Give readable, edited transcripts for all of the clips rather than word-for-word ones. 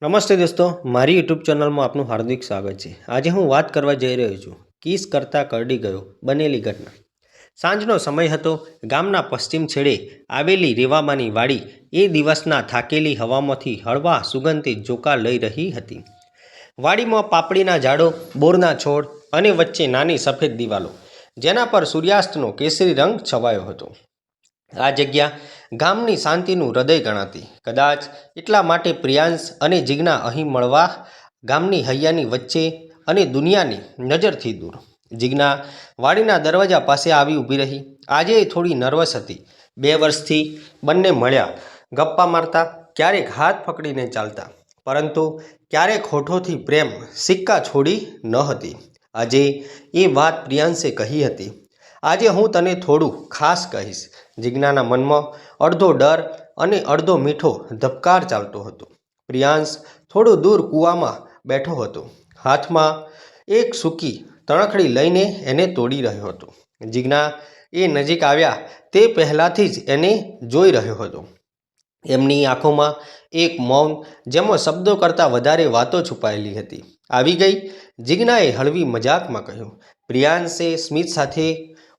નમસ્તે દોસ્તો, મારી યુટ્યુબ ચેનલમાં આપનું હાર્દિક સ્વાગત છે। આજે હું વાત કરવા જઈ રહ્યો છું કિસ કરતાં કરડી ગયો બનેલી ઘટના। સાંજનો સમય હતો। ગામના પશ્ચિમ છેડે આવેલી રેવાબાની વાડી એ દિવસના થાકેલી હવામાંથી હળવા સુગંધિત ઝોકા લઈ રહી હતી। વાડીમાં પાપડીના ઝાડો, બોરના છોડ અને વચ્ચે નાની સફેદ દિવાલો, જેના પર સૂર્યાસ્તનો કેસરી રંગ છવાયો હતો। આ જગ્યા ગામની શાંતિનું હૃદય ગણાતી। કદાચ એટલા માટે પ્રિયાંશ અને જીજ્ઞા અહીં મળવા ગામની હૈયાની વચ્ચે અને દુનિયાની નજરથી દૂર। જીજ્ઞા વાડીના દરવાજા પાસે આવી ઊભી રહી। આજે થોડી નર્વસ હતી। 2 વર્ષથી બંને મળ્યા, ગપ્પા મારતા, ક્યારેક હાથ પકડીને ચાલતા, પરંતુ ક્યારેક હોઠોથી પ્રેમ સિક્કા છોડી ન હતી। આજે એ વાત પ્રિયાંશે કહી હતી। આજે હું તને થોડું ખાસ કહીશ। જીજ્ઞાના મનમાં અડધો ડર અને અડધો મીઠો ધબકાર ચાલતો હતો। પ્રિયાંશ થોડું દૂર કૂવામાં બેઠો હતો, હાથમાં એક સૂકી તણખડી લઈને એને તોડી રહ્યો હતો। જીજ્ઞા એ નજીક આવ્યા તે પહેલાંથી જ એને જોઈ રહ્યો હતો। એમની આંખોમાં એક મૌન, જેમાં શબ્દો કરતાં વધારે વાતો છુપાયેલી હતી। આવી ગઈ? જીજ્ઞાએ હળવી મજાકમાં કહ્યું। પ્રિયાંશે સ્મિત સાથે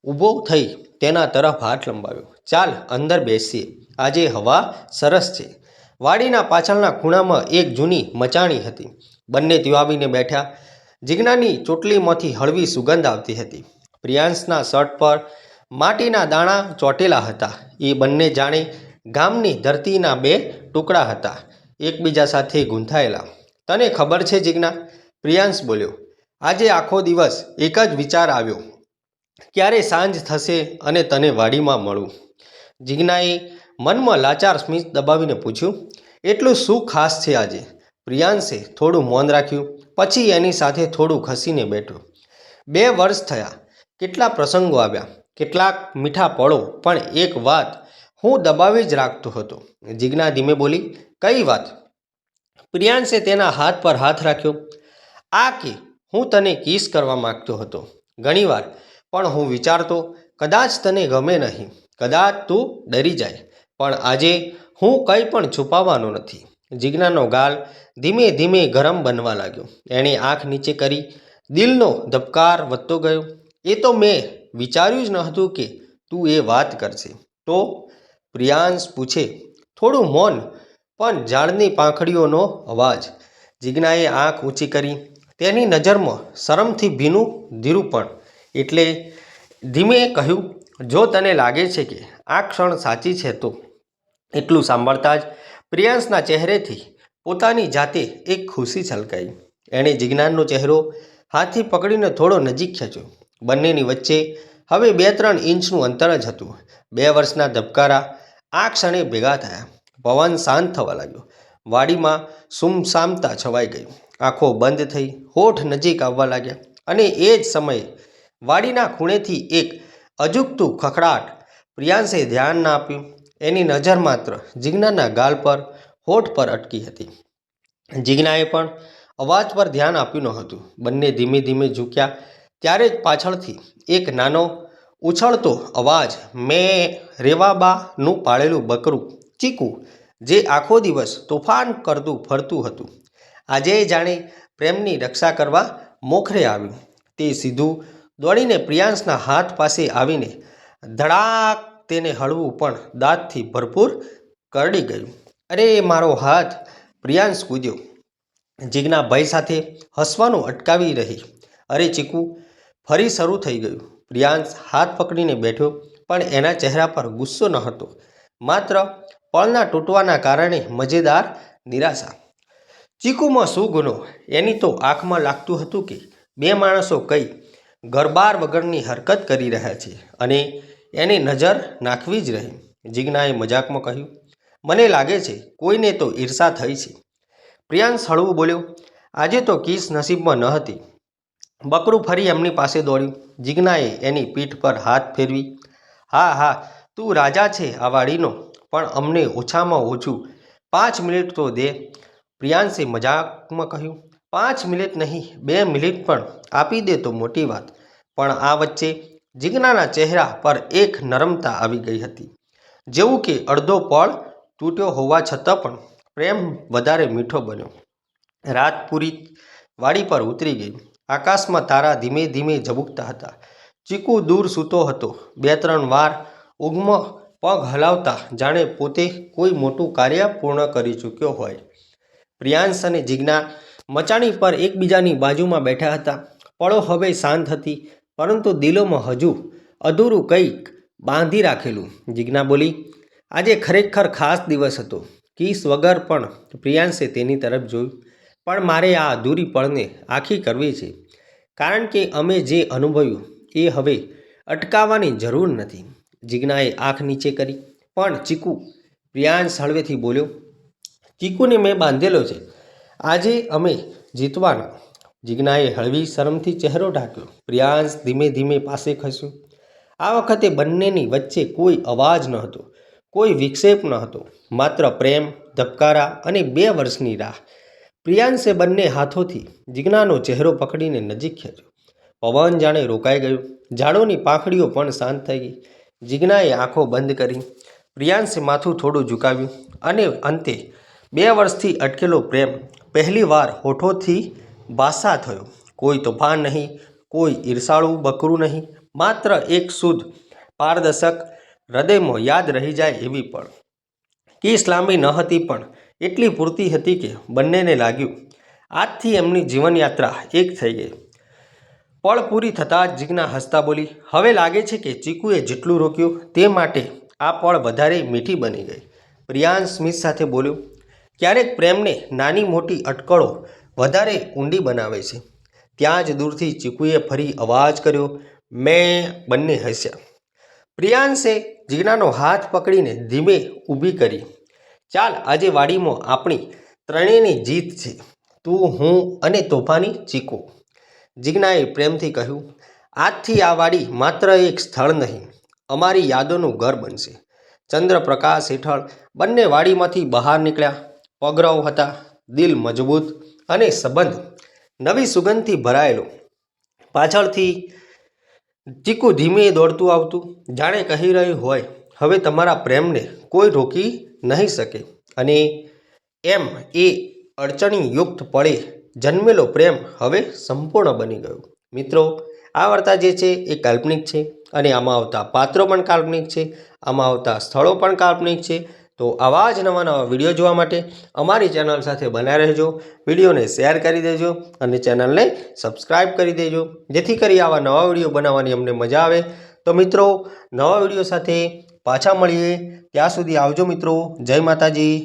ઊભો થઈ તેના તરફ હાથ લંબાવ્યો। ચાલ અંદર બેસીએ, આજે હવા સરસ છે। વાડીના પાછળના ખૂણામાં એક જૂની મચાણી હતી। બંને ત્યાં આવીને બેઠા। જીજ્ઞાની ચોટલીમાંથી હળવી સુગંધ આવતી હતી। પ્રિયાંશના શર્ટ પર માટીના દાણા ચોંટેલા હતા। એ બંને જાણે ગામની ધરતીના 2 ટુકડા હતા, એકબીજા સાથે ગૂંથાયેલા। તને ખબર છે જીજ્ઞા, પ્રિયાંશ બોલ્યો, આજે આખો દિવસ એક જ વિચાર આવ્યો, ક્યારે સાંજ થશે અને તને વાડીમાં મળું। જીજ્ઞાએ મનમાં લાચાર સ્મિત દબાવીને પૂછ્યું, એટલું શું ખાસ છે આજે? પ્રિયાંશે થોડું મૌન રાખ્યું, પછી એની સાથે થોડું ખસીને બેઠો। 2 વર્ષ થયા, કેટલા પ્રસંગો આવ્યા, કેટલાક મીઠા પળો, પણ એક વાત હું દબાવી જ રાખતો હતો। જીજ્ઞા ધીમે બોલી, કઈ વાત? પ્રિયાંશે તેના હાથ પર હાથ રાખ્યો। આ કે હું તને કિસ કરવા માગતો હતો ઘણીવાર, પણ હું વિચારતો કદાચ તને ગમે નહીં, કદાચ તું ડરી જાય, પણ આજે હું કંઈ પણ છુપાવવાનો નથી। જીજ્ઞાનો ગાલ ધીમે ધીમે ગરમ બનવા લાગ્યો। એણે આંખ નીચે કરી, દિલનો ધબકાર વધતો ગયો। એ તો મેં વિચાર્યું જ ન હતું કે તું એ વાત કરશે। તો? પ્રિયાંશ પૂછે, થોડું મૌન, પણ ઝાડની પાંખડીઓનો અવાજ। જીજ્ઞાએ આંખ ઊંચી કરી, તેની નજરમાં શરમથી ભીનું ધીરુપણ। એટલે ધીમે કહ્યું, જો તને લાગે છે કે આ ક્ષણ સાચી છે તો? એટલું સાંભળતા જ પ્રિયાંશના ચહેરેથી પોતાની જાતે એક ખુશી છલકાઈ। એણે જીજ્ઞાનો ચહેરો હાથથી પકડીને થોડો નજીક ખેંચ્યો। બંનેની વચ્ચે હવે 2-3 ઇંચનું અંતર જ હતું। 2 વર્ષના ધબકારા આ ક્ષણે ભેગા થયા। પવન શાંત થવા લાગ્યો। વાડીમાં સુમસામતા છવાઈ ગઈ। આંખો બંધ થઈ, હોઠ નજીક આવવા લાગ્યા, અને એ જ સમયે વાડીના ખૂણેથી એક અજુગતું ખખડાટ। પ્રિયાંશે ધ્યાન ના આપ્યું। એની નજર માત્ર જીજ્ઞાના ગાલ પર, હોઠ પર અટકી હતી। જીજ્ઞાએ પણ અવાજ પર ધ્યાન આપ્યું ન હતું। બંને ધીમે ધીમે ઝૂક્યા ત્યારે જ પાછળથી એક નાનો ઉછળતો અવાજ, મેં રેવાબાનું પાળેલું બકરું ચીકુ, જે આખો દિવસ તોફાન કરતું ફરતું હતું, આજે જાણે પ્રેમની રક્ષા કરવા મોખરે આવ્યું। તે સીધું દોડીને પ્રિયાંશના હાથ પાસે આવીને ધડાક તેને હળવું પણ દાંતથી ભરપૂર કરડી ગયું। અરે મારો હાથ! પ્રિયાંશ કૂદ્યો। જીજ્ઞા ભય સાથે હસવાનું અટકાવી રહી। અરે ચીકુ! ફરી શરૂ થઈ ગયું। પ્રિયાંશ હાથ પકડીને બેઠો, પણ એના ચહેરા પર ગુસ્સો ન હતો, માત્ર પળના તૂટવાના કારણે મજેદાર નિરાશા। ચીકુમાં શું ગુનો? એની તો આંખમાં લાગતું હતું કે 2 માણસો કઈ ગરબાર વગરની હરકત કરી રહ્યા છે, અને એને નજર નાખવી જ રહી। જીજ્ઞાએ મજાકમાં કહ્યું, મને લાગે છે કોઈને તો ઈર્ષા થઈ છે। પ્રિયાંશ હળવું બોલ્યો, આજે તો કિસ નસીબમાં ન હતી। બકરું ફરી એમની પાસે દોડ્યું। જીજ્ઞાએ એની પીઠ પર હાથ ફેરવી, હા હા, તું રાજા છે આ વાડીનો, પણ અમને ઓછામાં ઓછું 5 મિનિટ તો દે। પ્રિયાંશે મજાકમાં કહ્યું, 5 મિનિટ નહીં, 2 મિનિટ પણ આપી દે તો મોટી વાત। પણ આ વચ્ચે જીજ્ઞાના ચહેરા પર એક નરમતા આવી ગઈ હતી, જેવું કે અડધો પળ તૂટ્યો હોવા છતાં પણ પ્રેમ વધારે મીઠો બન્યો। રાત પૂરી વાડી પર ઉતરી ગઈ. આકાશમાં તારા ધીમે ધીમે ઝબૂકતા હતા. ચીકુ દૂર સૂતો હતો. 2-3 વાર ઊંઘમાં પગ હલાવતા જાણે પોતે કોઈ મોટું કાર્ય પૂર્ણ કરી ચૂક્યો હોય. પ્રિયાંશ અને જિજ્ઞા મચાણી પર એકબીજાની બાજુમાં બેઠા હતા. પળો હવે શાંત હતી, પરંતુ દિલોમાં હજુ અધૂરું કંઈક બાંધી રાખેલું. જિજ્ઞા બોલી, આજે ખરેખર ખાસ દિવસ હતો. કિસ વગર પણ પ્રિયાંશે તેની તરફ જોયું. પણ મારે આ અધૂરી પળને આખી કરવી છે, કારણ કે અમે જે અનુભવ્યું એ હવે અટકાવવાની જરૂર નથી. જિજ્ઞાએ આંખ નીચે કરી. પણ ચીકુ, પ્રિયાંશ હળવેથી બોલ્યો, ચીકુને મેં બાંધેલો છે. આજે અમે જીતવાના. જિજ્ઞાએ હળવી શરમથી ચહેરો ઢાંક્યો. પ્રિયાંશ ધીમે ધીમે પાસે ખસ્યું. આ વખતે બંનેની વચ્ચે કોઈ અવાજ ન હતો, કોઈ વિક્ષેપ ન હતો, માત્ર પ્રેમ, ધબકારા અને 2 વર્ષની રાહ. પ્રિયાંશે બંને હાથોથી જિજ્ઞાનો ચહેરો પકડીને નજીક ખેંચ્યો. પવન જાણે રોકાઈ ગયો. ઝાડોની પાંખડીઓ પણ શાંત થઈ ગઈ. જિજ્ઞાએ આંખો બંધ કરી. પ્રિયાંશે માથું થોડું ઝુકાવ્યું અને અંતે 2 વર્ષથી અટકેલો પ્રેમ પહેલીવાર હોઠોથી ભાષા થયો. કોઈ તોફાન નહીં, કોઈ ઈર્ષાળું બકરું નહીં, માત્ર એક શુદ્ધ, પારદર્શક, હૃદયમાં યાદ રહી જાય એવી પળ. કિસ લાંબી ન હતી, પણ એટલી પૂરતી હતી કે બંનેને લાગ્યું આજથી એમની જીવનયાત્રા એક થઈ ગઈ. પળ પૂરી થતાં જ જિજ્ઞા હસતા બોલી, હવે લાગે છે કે ચીકુએ જેટલું રોક્યું તે માટે આ પળ વધારે મીઠી બની ગઈ. પ્રિયાંશ સ્મિત સાથે બોલ્યો, ક્યારેક પ્રેમને નાની મોટી અટકળો વધારે ઊંડી બનાવે છે. ત્યાં જ દૂરથી ચીકુએ ફરી અવાજ કર્યો, મેં. બંને હસ્યા. પ્રિયાંશે જિજ્ઞાનો હાથ પકડીને ધીમે ઊભી કરી. ચાલ, આજે વાડીમાં આપણી ત્રણેયની જીત છે. તું, હું અને તોફાની ચીકુ. જિજ્ઞાએ પ્રેમથી કહ્યું, આજથી આ વાડી માત્ર એક સ્થળ નહીં, અમારી યાદોનું ઘર બનશે. ચંદ્રપ્રકાશ હેઠળ બંને વાડીમાંથી બહાર નીકળ્યા. પગરવ હતા, દિલ મજબૂત અને સંબંધ નવી સુગંધથી ભરાયેલો. પાછળથી ચીકુ ધીમે દોડતું આવતું, જાણે કહી રહ્યું હોય, હવે તમારા પ્રેમને કોઈ રોકી નહીં શકે. અને એમ એ અડચણીયુક્ત પળે જન્મેલો પ્રેમ હવે સંપૂર્ણ બની ગયો. મિત્રો, આ વાર્તા જે છે એ કાલ્પનિક છે અને આમાં આવતા પાત્રો પણ કાલ્પનિક છે, આમાં આવતા સ્થળો પણ કાલ્પનિક છે. તો આવા જ નવા નવા વિડીયો જોવા માટે અમારી ચેનલ સાથે બનાવી રહેજો. વિડીયોને શેર કરી દેજો અને ચેનલને સબસ્ક્રાઈબ કરી દેજો, જેથી કરી આવા નવા વિડીયો બનાવવાની અમને મજા આવે. તો મિત્રો, નવા વિડીયો સાથે પાછા મળીએ. ત્યાં સુધી આવજો મિત્રો. જય માતાજી.